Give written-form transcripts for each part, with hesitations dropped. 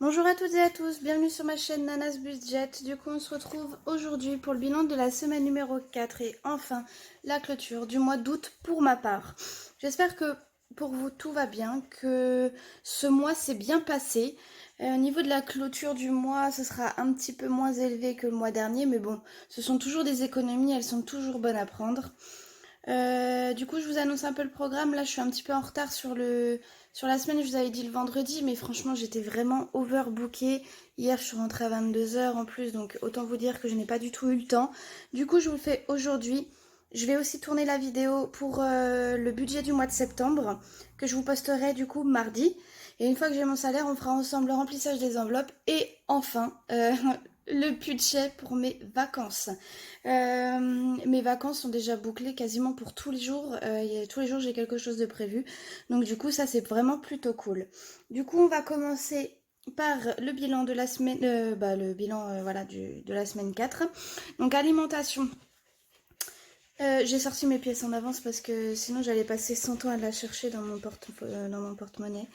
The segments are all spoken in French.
Bonjour à toutes et à tous, bienvenue sur ma chaîne Nanas Budget. Du coup, on se retrouve aujourd'hui pour le bilan de la semaine numéro 4 et enfin la clôture du mois d'août pour ma part. J'espère que pour vous tout va bien, que ce mois s'est bien passé. Au niveau de la clôture du mois, ce sera un petit peu moins élevé que le mois dernier, mais bon, ce sont toujours des économies, elles sont toujours bonnes à prendre. Du coup, je vous annonce un peu le programme. Là, je suis un petit peu en retard sur la semaine. Je vous avais dit le vendredi, mais franchement, j'étais vraiment overbookée. Hier, je suis rentrée à 22 heures en plus, donc autant vous dire que je n'ai pas du tout eu le temps. Du coup, je vous le fais aujourd'hui. Je vais aussi tourner la vidéo pour le budget du mois de septembre, que je vous posterai du coup mardi. Et une fois que j'ai mon salaire, on fera ensemble le remplissage des enveloppes et enfin le budget pour mes vacances. Mes vacances sont déjà bouclées quasiment pour tous les jours. Tous les jours, j'ai quelque chose de prévu. Donc du coup, ça, c'est vraiment plutôt cool. Du coup, on va commencer par le bilan de la semaine, le bilan voilà, de la semaine 4. Donc alimentation. J'ai sorti mes pièces en avance parce que sinon j'allais passer 100 ans à la chercher dans mon porte-monnaie.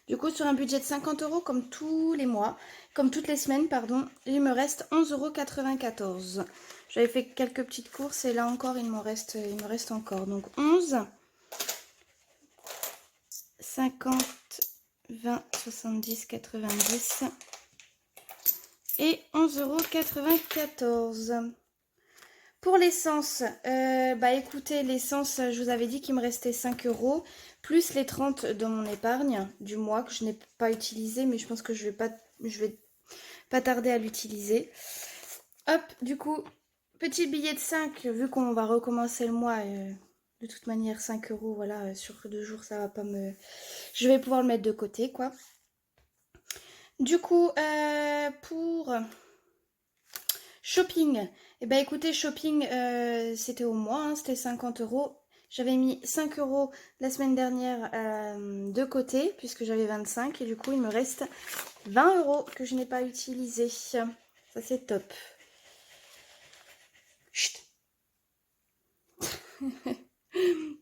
Du coup, sur un budget de 50 euros comme tous les mois, comme toutes les semaines, pardon, il me reste 11,94 €. J'avais fait quelques petites courses et là encore, il me reste encore. Donc 11, 50, 20, 70, 90 et 11,94 €. Pour l'essence, écoutez, l'essence, je vous avais dit qu'il me restait 5 euros, plus les 30 dans mon épargne du mois que je n'ai pas utilisé, mais je pense que je vais pas tarder à l'utiliser. Hop, du coup, petit billet de 5, vu qu'on va recommencer le mois, de toute manière 5 euros, voilà, sur 2 jours, ça va pas me... Je vais pouvoir le mettre de côté, quoi. Du coup, pour shopping, eh ben écoutez, shopping, c'était au mois, hein, c'était 50 euros. J'avais mis 5 euros la semaine dernière de côté, puisque j'avais 25, et du coup, il me reste 20 euros que je n'ai pas utilisé. Ça, c'est top. Chut.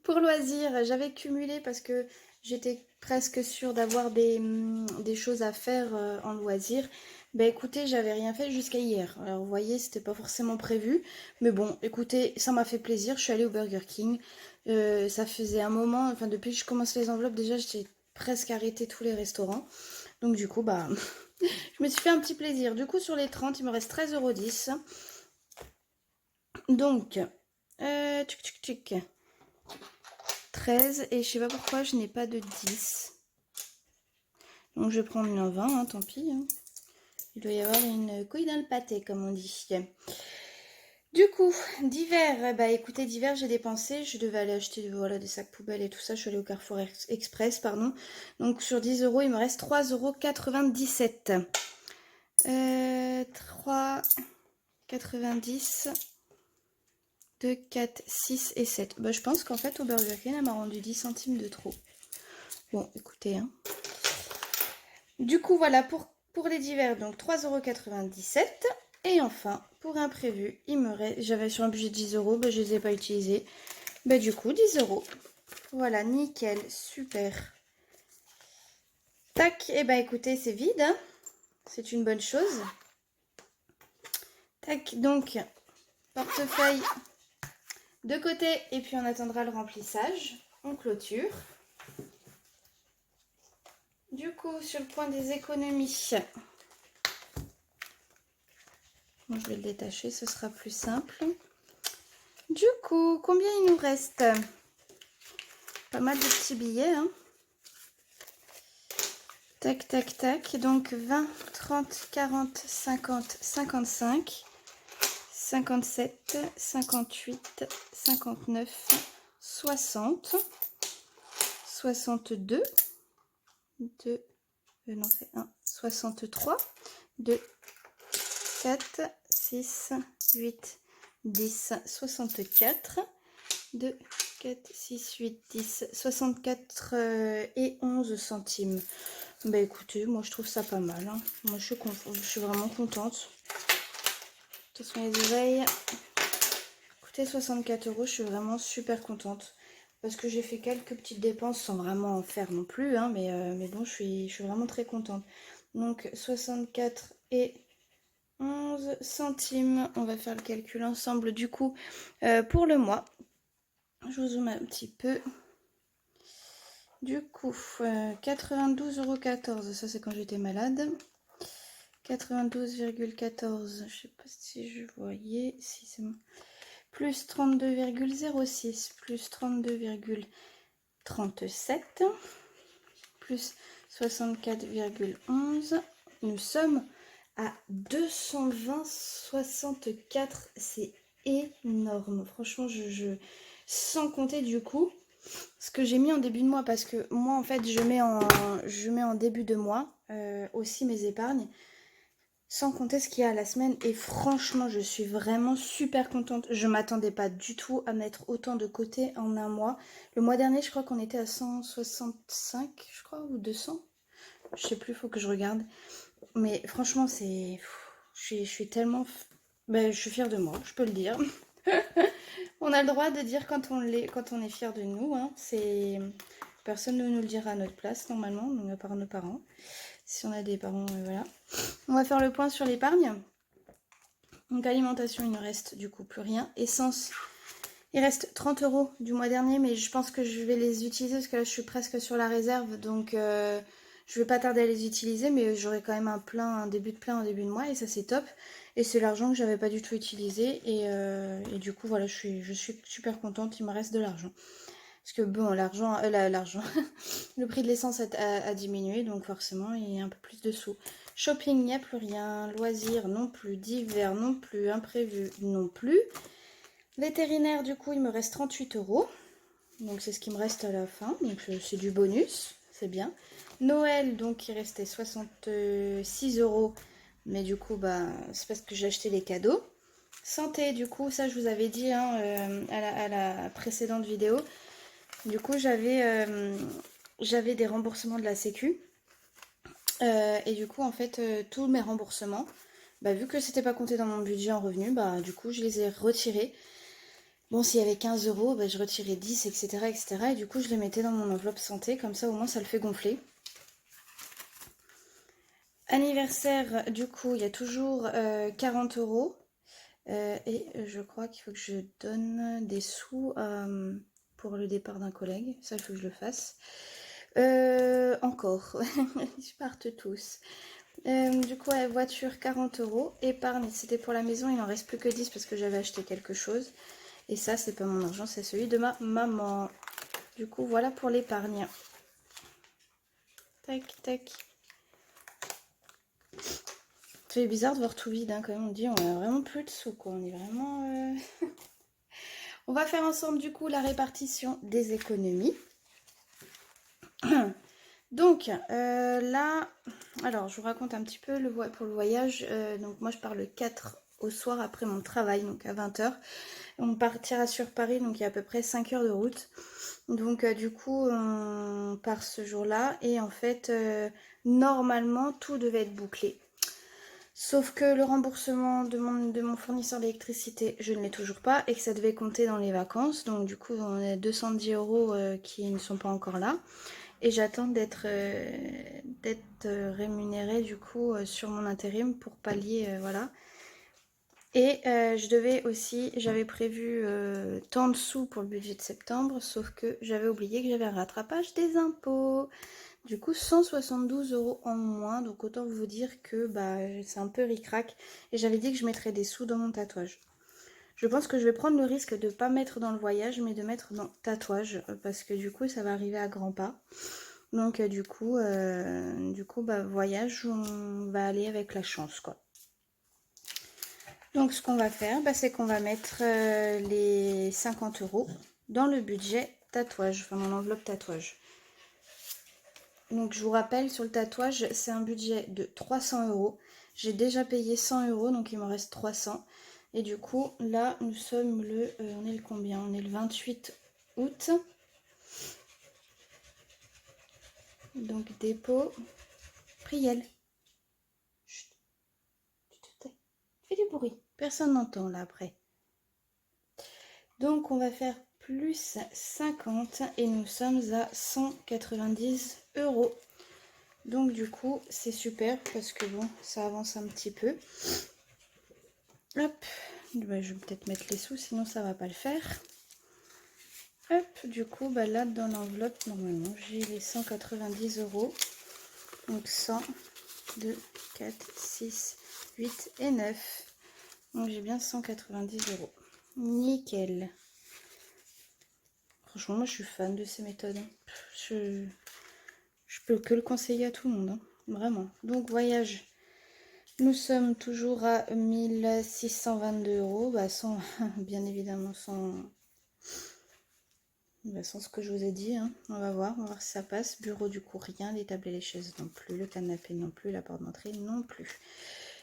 Pour loisirs, j'avais cumulé parce que j'étais presque sûre d'avoir des choses à faire en loisirs. Ben écoutez, j'avais rien fait jusqu'à hier. Alors vous voyez, c'était pas forcément prévu. Mais bon, écoutez, ça m'a fait plaisir. Je suis allée au Burger King. Ça faisait un moment, enfin depuis que je commence les enveloppes, déjà j'ai presque arrêté tous les restaurants. Donc du coup, bah, je me suis fait un petit plaisir. Du coup, sur les 30, il me reste 13,10 €. Donc, tuc tuc tuc. 13 et je sais pas pourquoi je n'ai pas de 10. Donc je vais prendre un 20, hein, tant pis. Hein. Il doit y avoir une couille dans le pâté, comme on dit. Du coup, d'hiver, bah écoutez, d'hiver j'ai dépensé, je devais aller acheter voilà, des sacs poubelles et tout ça, je suis allée au Carrefour Express, pardon. Donc sur 10 euros, il me reste 3,97 €. 3,90, 2, 4, 6 et 7. Bah, je pense qu'en fait, au Burger King, elle m'a rendu 10 centimes de trop. Bon, écoutez, hein. Du coup, voilà pour les divers, donc 3,97 €. Et enfin, pour imprévu, il me reste, j'avais sur un budget de 10 euros, je ne les ai pas utilisés. Du coup, 10 euros. Voilà, nickel, super. Tac, et écoutez, c'est vide, hein. C'est une bonne chose. Tac, donc, portefeuille de côté, et puis on attendra le remplissage. On clôture. Du coup, sur le point des économies, bon, je vais le détacher, ce sera plus simple. Du coup, combien il nous reste? Pas mal de petits billets, hein. Tac, tac, tac. Donc 20, 30, 40, 50, 55, 57, 58, 59, 60, 62, 2, non c'est 1, 63, 2, 4, 6, 8, 10, 64, 2, 4, 6, 8, 10, 64 et 11 centimes. Bah écoutez, moi je trouve ça pas mal. Hein. Moi je suis vraiment contente. Attention les oreilles. Écoutez, 64 euros, je suis vraiment super contente. Parce que j'ai fait quelques petites dépenses sans vraiment en faire non plus. Hein, mais bon, je suis vraiment très contente. Donc 64 et 11 centimes. On va faire le calcul ensemble du coup pour le mois. Je vous zoome un petit peu. Du coup, 92,14 €, ça c'est quand j'étais malade. 92,14, je sais pas si je voyais, si c'est bon. Plus 32,06, plus 32,37, plus 64,11. Nous sommes à 220,64. C'est énorme. Franchement, sans compter du coup ce que j'ai mis en début de mois, parce que moi en fait je mets en début de mois aussi mes épargnes, sans compter ce qu'il y a à la semaine, et franchement je suis vraiment super contente. Je m'attendais pas du tout à mettre autant de côté en un mois. Le mois dernier je crois qu'on était à 165, je crois, ou 200, je sais plus, faut que je regarde. Mais franchement je suis tellement ben, je suis fière de moi, je peux le dire. On a le droit de dire quand on est fier de nous, hein. Personne ne nous le dira à notre place normalement, donc à part nos parents. Si on a des parents, voilà. On va faire le point sur l'épargne. Donc alimentation, il ne reste du coup plus rien. Essence, il reste 30 € du mois dernier, mais je pense que je vais les utiliser parce que là je suis presque sur la réserve, donc je vais pas tarder à les utiliser, mais j'aurai quand même un début de plein en début de mois, et ça c'est top. Et c'est l'argent que j'avais pas du tout utilisé, et du coup voilà, je suis super contente, il me reste de l'argent. Parce que bon, l'argent, le prix de l'essence a diminué, donc forcément il y a un peu plus de sous. Shopping, il n'y a plus rien. Loisirs non plus. Divers non plus. Imprévu non plus. Vétérinaire, du coup, il me reste 38 €. Donc c'est ce qui me reste à la fin. Donc c'est du bonus, c'est bien. Noël, donc il restait 66 €. Mais du coup, bah, c'est parce que j'ai acheté les cadeaux. Santé, du coup, ça je vous avais dit hein, à la précédente vidéo. Du coup, j'avais des remboursements de la Sécu. Et du coup, en fait, tous mes remboursements, bah, vu que c'était pas compté dans mon budget en revenu, bah, du coup, je les ai retirés. Bon, s'il y avait 15 €, bah, je retirais 10, etc., etc. Et du coup, je les mettais dans mon enveloppe santé, comme ça, au moins, ça le fait gonfler. Anniversaire, du coup, il y a toujours 40 €. Et je crois qu'il faut que je donne des sous pour le départ d'un collègue. Ça, il faut que je le fasse. Encore. Ils partent tous. Du coup, ouais, voiture 40 €. Épargne, c'était pour la maison, il n'en reste plus que 10 parce que j'avais acheté quelque chose. Et ça, c'est pas mon argent, c'est celui de ma maman. Du coup, voilà pour l'épargne. Tac, tac. C'est bizarre de voir tout vide, hein, quand même. On dit on a vraiment plus de sous, quoi. On est vraiment... On va faire ensemble, du coup, la répartition des économies. Donc, là... Alors, je vous raconte un petit peu pour le voyage. Donc, moi, je pars le 4 au soir après mon travail, donc à 20 h. On partira sur Paris, donc il y a à peu près 5 heures de route. Donc du coup, on part ce jour-là. Et en fait, normalement, tout devait être bouclé. Sauf que le remboursement de mon fournisseur d'électricité, je ne l'ai toujours pas. Et que ça devait compter dans les vacances. Donc du coup, on a 210 € qui ne sont pas encore là. Et j'attends d'être rémunérée du coup sur mon intérim pour pallier, voilà. Et j'avais prévu tant de sous pour le budget de septembre, sauf que j'avais oublié que j'avais un rattrapage des impôts. Du coup, 172 € en moins, donc autant vous dire que bah, c'est un peu ric-rac. Et j'avais dit que je mettrais des sous dans mon tatouage. Je pense que je vais prendre le risque de ne pas mettre dans le voyage, mais de mettre dans tatouage, parce que du coup, ça va arriver à grands pas. Donc du coup, bah, voyage, on va aller avec la chance, quoi. Donc ce qu'on va faire, bah, c'est qu'on va mettre les 50 € dans le budget tatouage, enfin mon enveloppe tatouage. Donc je vous rappelle, sur le tatouage, c'est un budget de 300 €. J'ai déjà payé 100 €, donc il me reste 300. Et du coup, là, nous sommes on est le combien? On est le 28 août. Donc dépôt, Priel. Chut, tu te tais. Fais du bruit. Personne n'entend là après. Donc on va faire plus 50 et nous sommes à 190 €. Donc du coup, c'est super parce que bon, ça avance un petit peu. Hop, bah, je vais peut-être mettre les sous, sinon ça va pas le faire. Hop, du coup, bah là, dans l'enveloppe, normalement, j'ai les 190 €. Donc 100, 2, 4, 6, 8 et 9. Donc j'ai bien 190 €. Nickel. Franchement, moi, je suis fan de ces méthodes. Je peux que le conseiller à tout le monde, hein. Vraiment. Donc, voyage. Nous sommes toujours à 1622 €. Bah, sans, bien évidemment, sans ce que je vous ai dit, hein. On va voir si ça passe. Bureau, du coup, rien. Les tables et les chaises non plus. Le canapé non plus. La porte d'entrée non plus.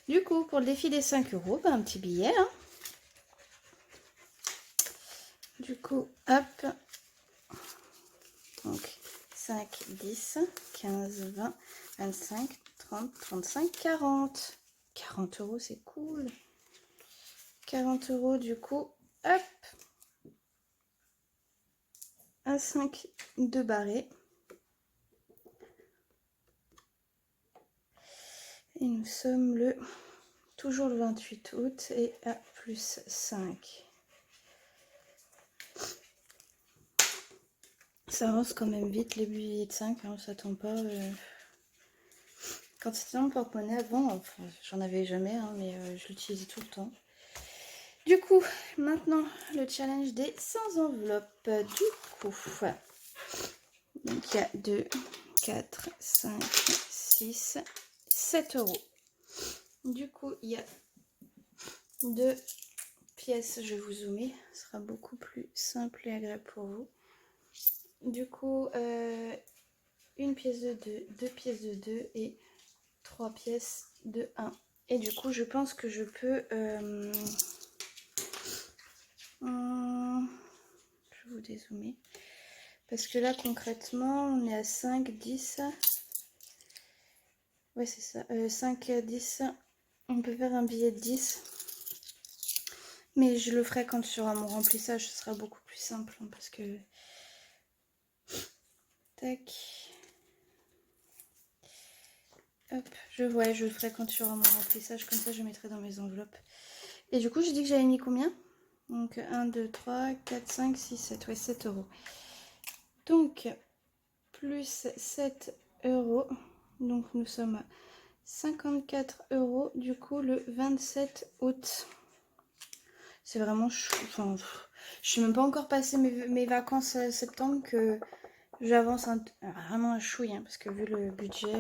Du coup, pour le défi des 5 €, bah, un petit billet, hein. Du coup, hop. Donc, 5, 10, 15, 20, 25, 30, 35, 40. 40 €, c'est cool. 40 € du coup, hop. Un 5 de barré. Et nous sommes toujours le 28 août et à plus 5. Ça avance quand même vite, les billets de 5, hein, ça tombe pas. Quand c'était dans mon porte-monnaie avant, enfin, j'en avais jamais, hein, mais je l'utilisais tout le temps. Du coup, maintenant, le challenge des 100 enveloppes. Du coup, donc il y a 2, 4, 5, 6, 7 €. Du coup, il y a 2 pièces, je vais vous zoomer, ce sera beaucoup plus simple et agréable pour vous. Du coup, une pièce de 2, 2 pièces de 2 et 3 pièces de 1. Et du coup, je pense que je peux... je vais vous dézoomer. Parce que là, concrètement, on est à 5, 10. Ouais, c'est ça. 5, 10. On peut faire un billet de 10. Mais je le ferai quand sur mon remplissage. Ce sera beaucoup plus simple. Hein, parce que... Tac. Hop. Je le ferai quand sur mon remplissage. Comme ça, je mettrai dans mes enveloppes. Et du coup, j'ai dit que j'avais mis combien? Donc 1, 2, 3, 4, 5, 6, 7. Ouais, 7 €. Donc, plus 7 €. Donc, nous sommes à 54 € du coup le 27 août. C'est vraiment chou. Enfin, je suis même pas encore passé mes vacances septembre que j'avance vraiment un chouille, hein, parce que vu le budget,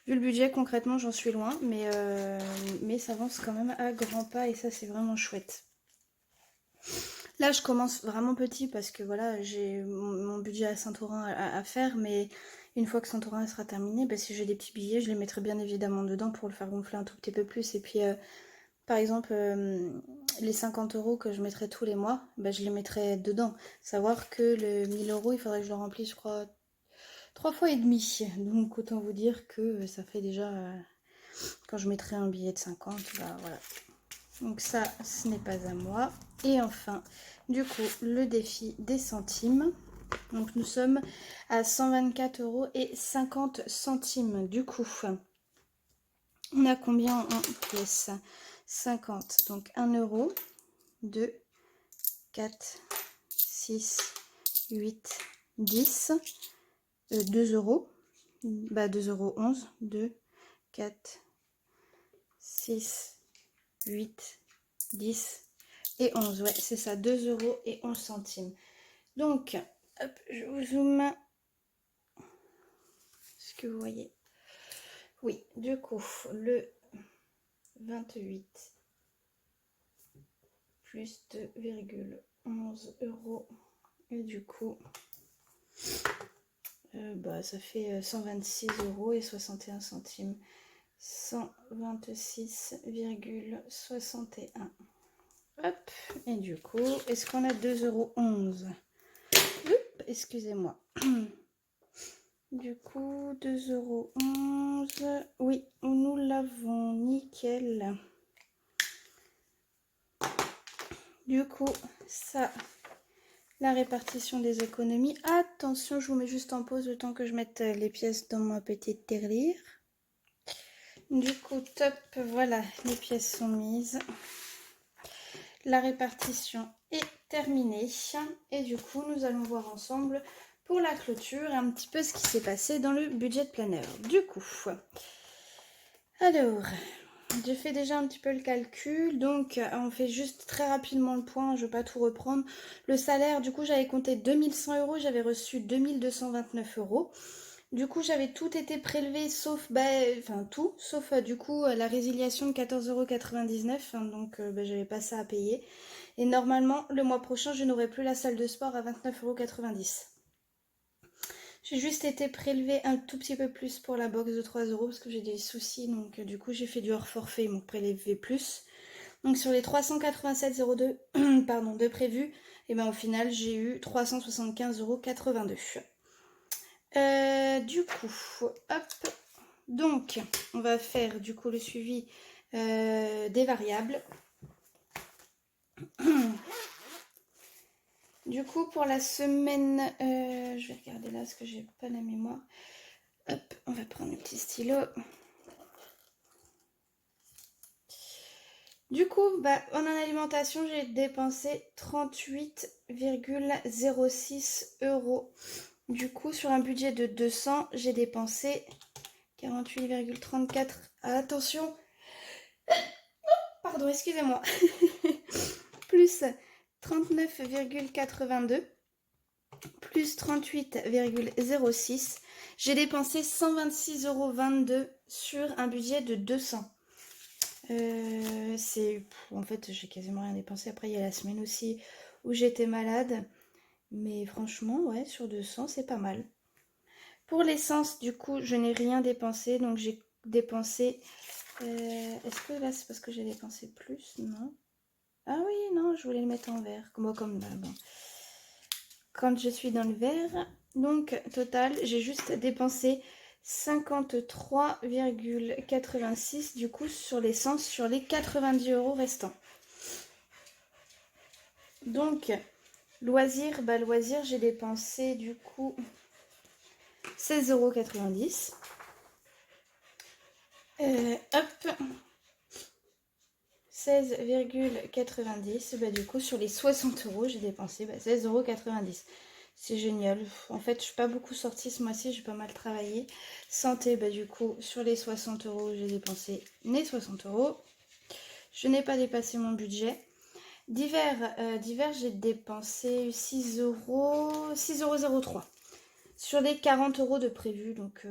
vu le budget concrètement j'en suis loin, mais ça avance quand même à grands pas et ça c'est vraiment chouette. Là je commence vraiment petit parce que voilà j'ai mon budget à Saint-Orin à faire, mais une fois que Saint-Orin sera terminé, bah, si j'ai des petits billets je les mettrai bien évidemment dedans pour le faire gonfler un tout petit peu plus. Et puis par exemple les 50 € que je mettrai tous les mois, bah, je les mettrai dedans. Savoir que le 1000 € il faudrait que je le remplisse je crois 3 fois et demi. Donc autant vous dire que ça fait déjà quand je mettrai un billet de 50, bah voilà. Donc ça, ce n'est pas à moi. Et enfin, du coup, le défi des centimes. Donc nous sommes à 124 € et 50 centimes. Du coup, on a combien en pièces? 50. Donc 1 €, 2, 4, 6, 8, 10. 2 €. Bah 2,11 €. 2, 4, 6, 8, 10 et 11. Ouais, c'est ça, 2 € et 11 centimes. Donc, hop, je vous zoome. Est-ce que vous voyez? Oui, du coup, le 28 plus 2,11 €. Et du coup, bah, ça fait 126 € et 61 centimes. 126,61. Hop, et du coup, est-ce qu'on a 2,11 €? Excusez-moi. Du coup, 2,11 €. Oui, nous l'avons, nickel. Du coup, ça, la répartition des économies. Attention, je vous mets juste en pause le temps que je mette les pièces dans ma petite tirelire. Du coup, top, voilà, les pièces sont mises. La répartition est terminée. Et du coup, nous allons voir ensemble pour la clôture un petit peu ce qui s'est passé dans le budget planner. Du coup, alors, je fais déjà un petit peu le calcul. Donc, on fait juste très rapidement le point. Je ne vais pas tout reprendre. Le salaire, du coup, j'avais compté 2100 €. J'avais reçu 2229 €. Du coup, j'avais tout été prélevé, sauf, tout, sauf du coup la résiliation de 14,99 €, donc j'avais pas ça à payer. Et normalement, le mois prochain, je n'aurai plus la salle de sport à 29,90 €. J'ai juste été prélevé un tout petit peu plus pour la box de 3 € parce que j'ai des soucis, donc du coup, j'ai fait du hors forfait, ils m'ont prélevé plus. Donc sur les 387,02 € pardon, de prévu, et ben au final, j'ai eu 375,82 €. Du coup, hop, donc on va faire du coup le suivi des variables. Du coup, pour la semaine, je vais regarder là parce que j'ai pas la mémoire. Hop, on va prendre le petit stylo. Du coup, en alimentation, j'ai dépensé 38,06 €. Du coup, sur un budget de 200, j'ai dépensé 48,34 €. Attention, pardon, excusez-moi. Plus 39,82 plus 38,06. J'ai dépensé 126,22 € sur un budget de 200. En fait, j'ai quasiment rien dépensé. Après, il y a la semaine aussi où j'étais malade. Mais franchement, ouais, sur 200, c'est pas mal. Pour l'essence, du coup, je n'ai rien dépensé. Donc, j'ai dépensé... Est-ce que là, c'est parce que j'ai dépensé plus? Non. Ah oui, non, je voulais le mettre en vert. Comme là, bon. Quand je suis dans le vert, donc, total, j'ai juste dépensé 53,86 € du coup sur l'essence sur les 90 € restants. Donc, loisirs, loisirs, j'ai dépensé du coup 16,90 €. Hop, 16,90 €. Du coup, sur les 60 €, j'ai dépensé 16,90 €. C'est génial. En fait, je suis pas beaucoup sortie ce mois-ci, j'ai pas mal travaillé. Santé, du coup, sur les 60 €, j'ai dépensé les 60 €. Je n'ai pas dépassé mon budget. Divers, j'ai dépensé 6,03 € sur les 40 € de prévu. Donc,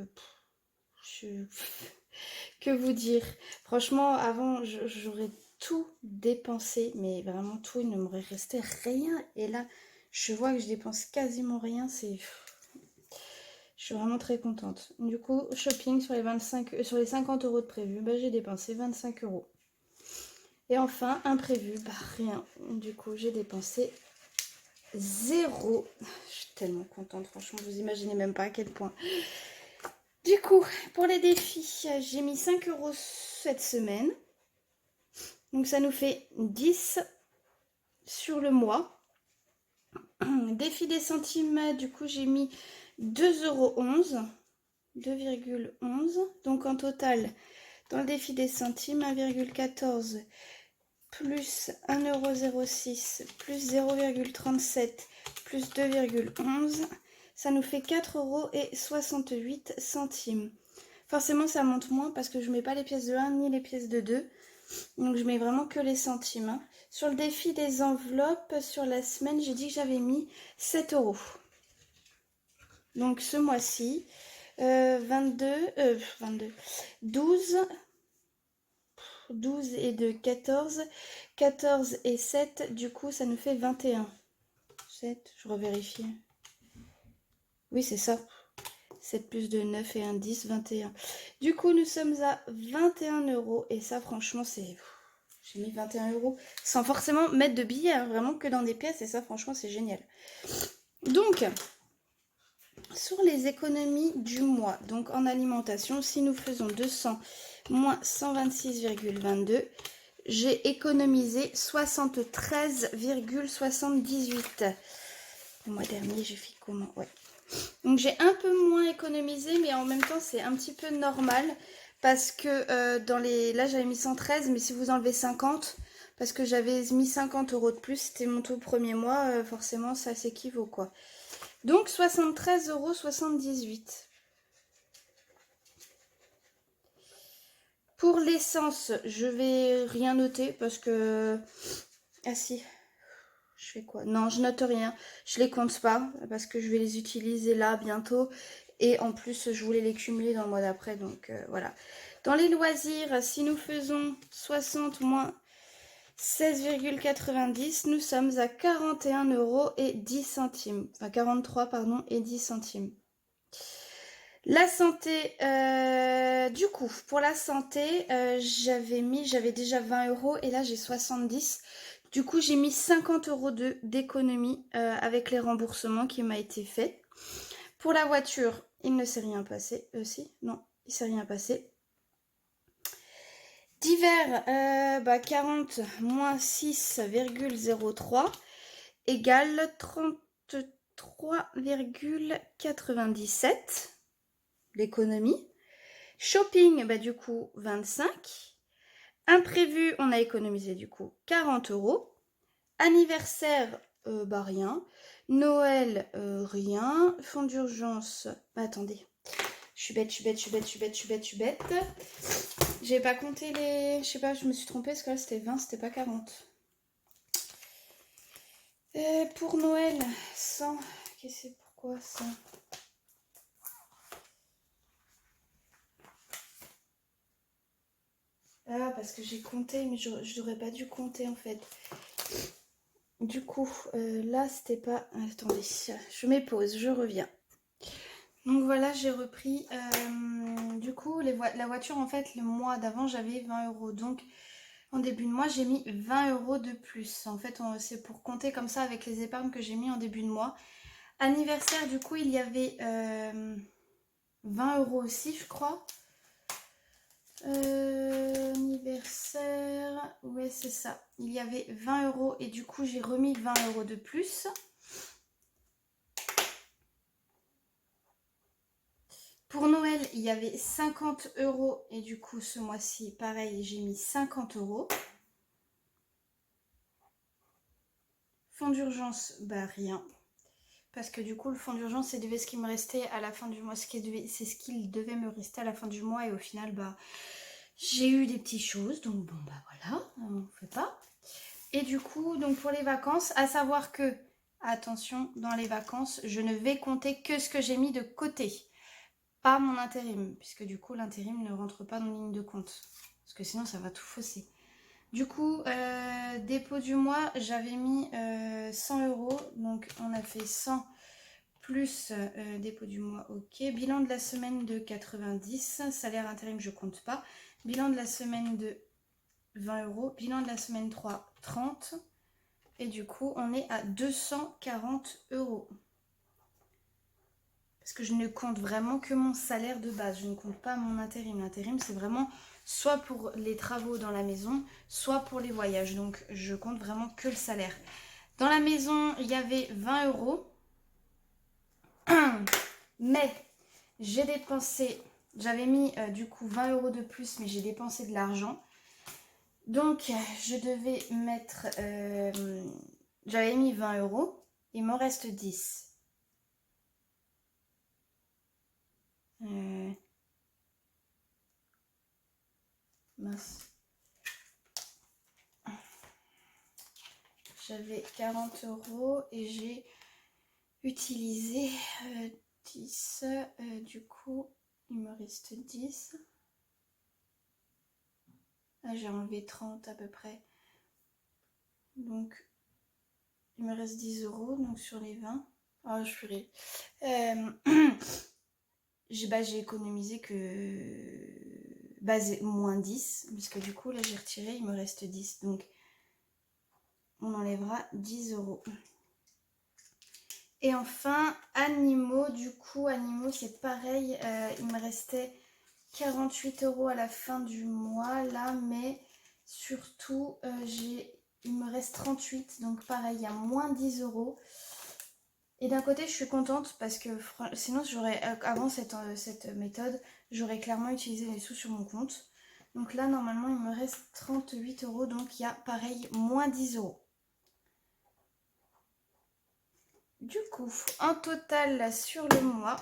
que vous dire? Franchement, avant, j'aurais tout dépensé, mais vraiment tout, il ne m'aurait resté rien. Et là, je vois que je dépense quasiment rien. Je suis vraiment très contente. Du coup, shopping sur les 50 € de prévu, j'ai dépensé 25 €. Et enfin, imprévu, rien. Du coup, j'ai dépensé 0. Je suis tellement contente, franchement, vous imaginez même pas à quel point. Du coup, pour les défis, j'ai mis 5 € cette semaine. Donc ça nous fait 10 sur le mois. Défi des centimes, du coup j'ai mis 2,11 €. 2,11 €. Donc en total, dans le défi des centimes, 1,14 € plus 1,06 € plus 0,37 plus 2,11 €. Ça nous fait 4,68 €. Forcément, ça monte moins parce que je mets pas les pièces de 1 ni les pièces de 2. Donc, je mets vraiment que les centimes. Sur le défi des enveloppes, sur la semaine, j'ai dit que j'avais mis 7 €. Donc, ce mois-ci, 12 et 2, 14. 14 et 7, du coup, ça nous fait 21. 7, je revérifie. Oui, c'est ça. 7 plus 2, 9 et 1, 10, 21. Du coup, nous sommes à 21 € et ça, franchement, c'est... J'ai mis 21 € sans forcément mettre de billets, hein, vraiment que dans des pièces et ça, franchement, c'est génial. Donc, sur les économies du mois, donc en alimentation, si nous faisons 200 moins 126,22, j'ai économisé 73,78. Le mois dernier, j'ai fait comment? Ouais. Donc j'ai un peu moins économisé, mais en même temps, c'est un petit peu normal. Parce que dans les... Là, j'avais mis 113, mais si vous enlevez 50, parce que j'avais mis 50 € de plus, c'était mon tout premier mois, forcément, ça s'équivaut, quoi. Donc 73,78 €. Pour l'essence, je vais rien noter parce que... Ah si, je fais quoi? Non, je note rien. Je les compte pas parce que je vais les utiliser là bientôt. Et en plus, je voulais les cumuler dans le mois d'après. Donc voilà. Dans les loisirs, si nous faisons 60 moins 16,90, nous sommes à 41,10 €. Enfin 43, pardon, et 10 centimes. La santé, du coup, pour la santé, j'avais déjà 20 € et là j'ai 70. Du coup, j'ai mis 50 € d'économie avec les remboursements qui m'a été fait. Pour la voiture, il ne s'est rien passé. Si, non, il ne s'est rien passé. Divers, 40 moins 6,03 égale 33,97. L'économie. Shopping, du coup, 25. Imprévu, on a économisé du coup 40 €. Anniversaire, rien. Noël, rien. Fonds d'urgence, attendez. Je suis bête. J'ai pas compté les... Je sais pas, je me suis trompée parce que là c'était 20, c'était pas 40. Pour Noël, 100. Qu'est-ce que c'est, pourquoi ça? Ah, parce que j'ai compté, mais je n'aurais pas dû compter en fait. Du coup, là, c'était pas... Attendez, je mets pause, je reviens. Donc voilà, j'ai repris. Du coup, la voiture, en fait, le mois d'avant, j'avais 20 €. Donc, en début de mois, j'ai mis 20 € de plus. En fait, c'est pour compter comme ça avec les épargnes que j'ai mis en début de mois. Anniversaire, du coup, il y avait 20 € aussi, je crois. Anniversaire, ouais c'est ça, il y avait 20 € et du coup j'ai remis 20 € de plus. Pour Noël, il y avait 50 € et du coup ce mois-ci, pareil, j'ai mis 50 €. Fonds d'urgence, rien. Parce que du coup, le fonds d'urgence, c'est ce qui me restait à la fin du mois. C'est ce qu'il devait me rester à la fin du mois et au final, j'ai eu des petites choses, donc bon voilà, on ne fait pas. Et du coup, donc pour les vacances, à savoir que, attention, dans les vacances, je ne vais compter que ce que j'ai mis de côté, pas mon intérim, puisque du coup l'intérim ne rentre pas dans la ligne de compte, parce que sinon ça va tout fausser. Du coup, dépôt du mois, j'avais mis 100 €, donc on a fait 100 plus dépôt du mois, ok. Bilan de la semaine de 90, salaire intérim je compte pas. Bilan de la semaine de 20 €, bilan de la semaine 3, 30. Et du coup, on est à 240 €. Parce que je ne compte vraiment que mon salaire de base. Je ne compte pas mon intérim. L'intérim, c'est vraiment soit pour les travaux dans la maison, soit pour les voyages. Donc, je compte vraiment que le salaire. Dans la maison, il y avait 20 €. Mais j'ai dépensé... J'avais mis du coup 20 € de plus, mais j'ai dépensé de l'argent. Donc, je devais mettre... j'avais mis 20 €. Il m'en reste 10. Mince. J'avais 40 € et j'ai utilisé 10. Du coup, il me reste 10. Ah, j'ai enlevé 30 à peu près. Donc, il me reste 10 € donc sur les 20. Oh, je furie. J'ai économisé que moins 10, parce que du coup, là, j'ai retiré, il me reste 10. Donc, on enlèvera 10 €. Et enfin, animaux, du coup, animaux, c'est pareil, il me restait 48 € à la fin du mois, là, mais surtout, il me reste 38, donc pareil, il y a moins 10 €. Et d'un côté, je suis contente parce que sinon, j'aurais, avant cette méthode, j'aurais clairement utilisé les sous sur mon compte. Donc là, normalement, il me reste 38 euros. Donc il y a pareil, moins 10 euros. Du coup, en total, là, sur le mois,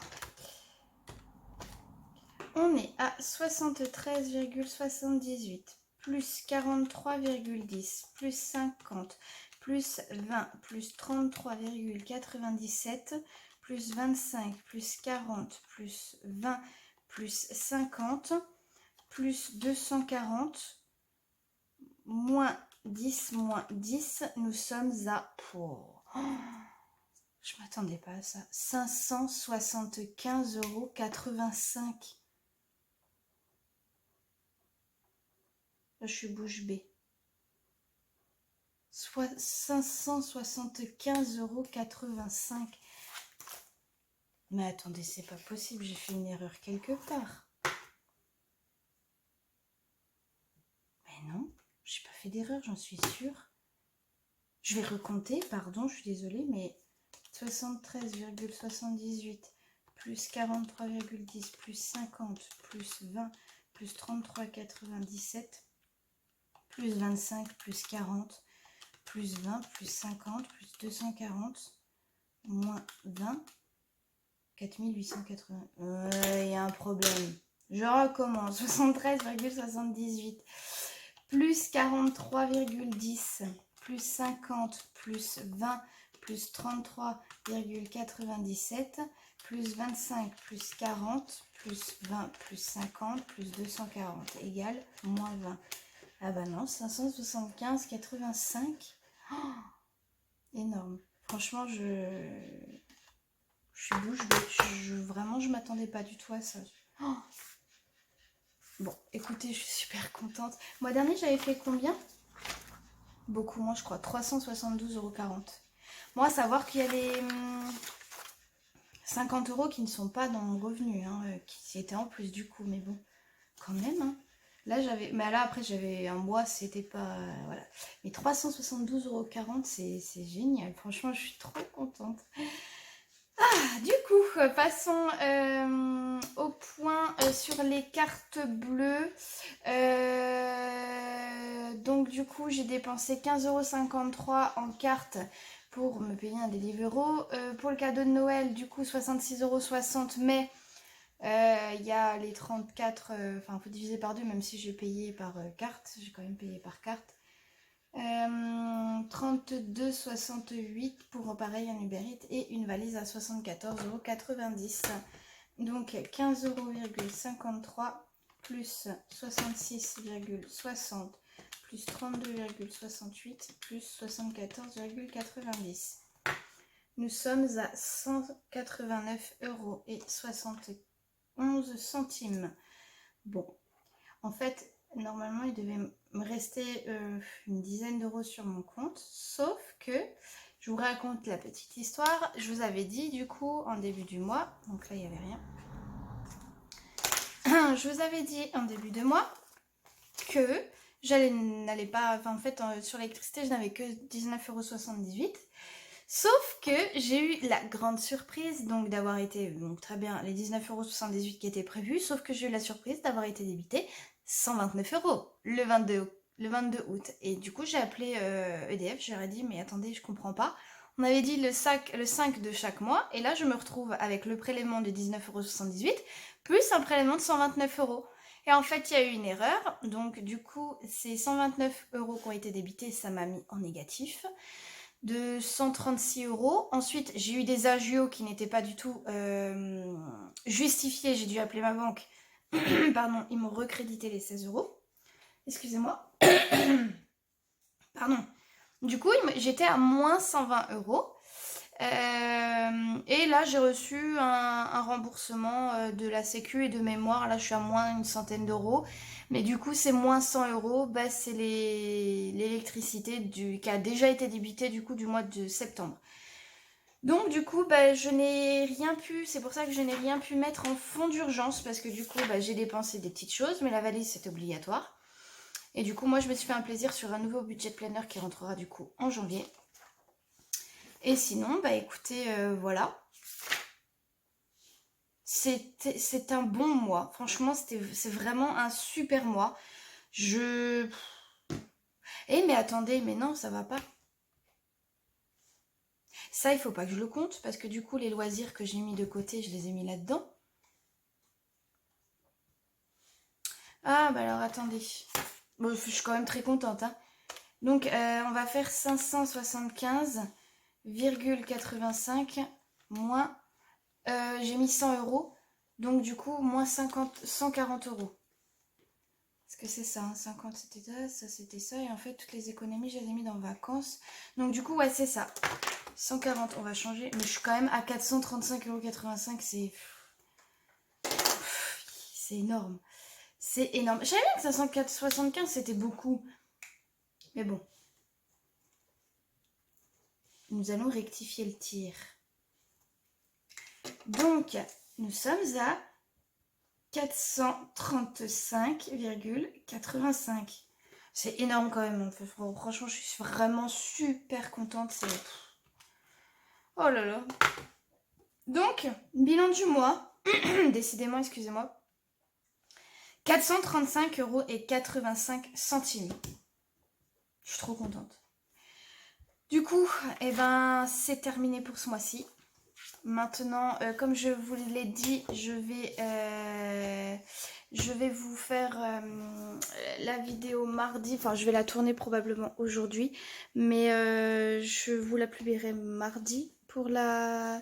on est à 73,78, plus 43,10, plus 50, plus 20, plus 33,97, plus 25, plus 40, plus 20, plus 50, plus 240, moins 10, nous sommes à... Oh, je m'attendais pas à ça. 575,85 €. Là, je suis bouche bée. Soit 575,85 €. Mais attendez, c'est pas possible, j'ai fait une erreur quelque part. Mais non, j'ai pas fait d'erreur, j'en suis sûre. Je vais recompter, pardon, je suis désolée, mais 73,78 plus 43,10 plus 50 plus 20 plus 33,97 plus 25 plus 40 plus 20 plus 50 plus 240 moins 20 4880. Il y a un problème. Je recommence. 73,78 plus 43,10 plus 50 plus 20 plus 33,97 plus 25 plus 40 plus 20 plus 50 plus 240 égale moins 20. Ah bah non, 575,85. Oh, énorme. Franchement, je suis bouche bée. Vraiment, je m'attendais pas du tout à ça. Oh. Bon, écoutez, je suis super contente. Mois dernier, j'avais fait combien? Beaucoup moins, je crois. 372,40 €. Moi, à savoir qu'il y a les 50 € qui ne sont pas dans mon revenu, hein, qui étaient en plus du coup, mais bon, quand même. Hein. Là, j'avais... Mais là, après, j'avais un mois, c'était pas... voilà. Mais 372,40 €, c'est génial. Franchement, je suis trop contente. Ah, du coup, passons au point sur les cartes bleues. Donc, du coup, j'ai dépensé 15,53 € en cartes pour me payer un Deliveroo. Pour le cadeau de Noël, du coup, 66,60 €, mais il y a les 34... Enfin, il faut diviser par deux, même si j'ai payé par carte. J'ai quand même payé par carte. 32,68 pour pareil un Uber Eats et une valise à 74,90 €. Donc 15,53 € plus 66,60 plus 32,68 plus 74,90. Nous sommes à 189,71 €. Bon, en fait, normalement, il devait me rester une dizaine d'euros sur mon compte. Sauf que, je vous raconte la petite histoire. Je vous avais dit, du coup, en début du mois, donc là, il n'y avait rien. Je vous avais dit en début de mois que n'allais pas... Enfin, en fait, sur l'électricité, je n'avais que 19,78 €. Sauf que j'ai eu la grande surprise donc d'avoir été, donc très bien, les 19,78 € qui étaient prévus, sauf que j'ai eu la surprise d'avoir été débité 129 € le 22 août. Et du coup, j'ai appelé EDF, je leur ai dit, mais attendez, je comprends pas. On avait dit le 5 de chaque mois, et là, je me retrouve avec le prélèvement de 19,78 € plus un prélèvement de 129 €. Et en fait, il y a eu une erreur, donc du coup, ces 129 € qui ont été débités, ça m'a mis en négatif de 136 €. Ensuite, j'ai eu des agios qui n'étaient pas du tout justifiés. J'ai dû appeler ma banque. Pardon, ils m'ont recrédité les 16 €. Excusez-moi. Pardon. Du coup, j'étais à moins 120 €. Et là, j'ai reçu un remboursement de la Sécu et de mémoire. Là, je suis à moins une centaine d'euros. Mais du coup, c'est moins 100 €. Bah, c'est l'électricité qui a déjà été débitée du coup du mois de septembre. Donc du coup, bah, je n'ai rien pu, c'est pour ça que je n'ai rien pu mettre en fonds d'urgence parce que du coup, bah, j'ai dépensé des petites choses, mais la valise, c'est obligatoire. Et du coup, moi, je me suis fait un plaisir sur un nouveau budget planner qui rentrera du coup en janvier. Et sinon, bah écoutez, voilà. C'est un bon mois. Franchement, c'est vraiment un super mois. Je... Eh mais attendez, mais non, ça va pas. Ça, il faut pas que je le compte parce que du coup, les loisirs que j'ai mis de côté, je les ai mis là-dedans. Ah, bah alors attendez. Bon, je suis quand même très contente, hein. Donc, on va faire 575,85 moins... j'ai mis 100 euros. Donc, du coup, moins 140 euros. Parce que c'est ça, hein, 50 c'était ça c'était ça. Et en fait, toutes les économies, je les ai mis dans vacances. Donc, du coup, ouais, c'est ça. 140, on va changer. Mais je suis quand même à 435,85 €. C'est énorme. C'est énorme. Je savais bien que 575 c'était beaucoup. Mais bon. Nous allons rectifier le tir. Donc, nous sommes à 435,85. C'est énorme quand même. Franchement, je suis vraiment super contente. Oh là là. Donc, bilan du mois. Décidément, excusez-moi. 435,85 €. Je suis trop contente. Du coup, eh ben, c'est terminé pour ce mois-ci. Maintenant, comme je vous l'ai dit, je vais vous faire la vidéo mardi. Enfin, je vais la tourner probablement aujourd'hui. Mais je vous la publierai mardi pour le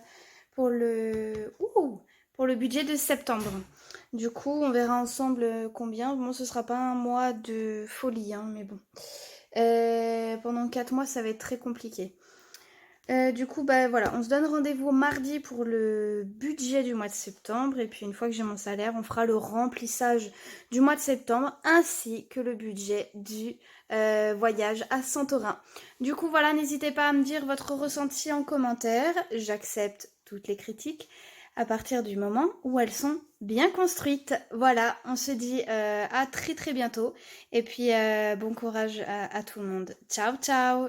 budget de septembre. Du coup, on verra ensemble combien. Bon, ce sera pas un mois de folie, hein, mais bon. Pendant 4 mois, ça va être très compliqué. Du coup, bah voilà, on se donne rendez-vous mardi pour le budget du mois de septembre. Et puis une fois que j'ai mon salaire, on fera le remplissage du mois de septembre ainsi que le budget du voyage à Santorin. Du coup, voilà, n'hésitez pas à me dire votre ressenti en commentaire. J'accepte toutes les critiques à partir du moment où elles sont bien construites. Voilà, on se dit à très très bientôt. Et puis bon courage à tout le monde. Ciao, ciao!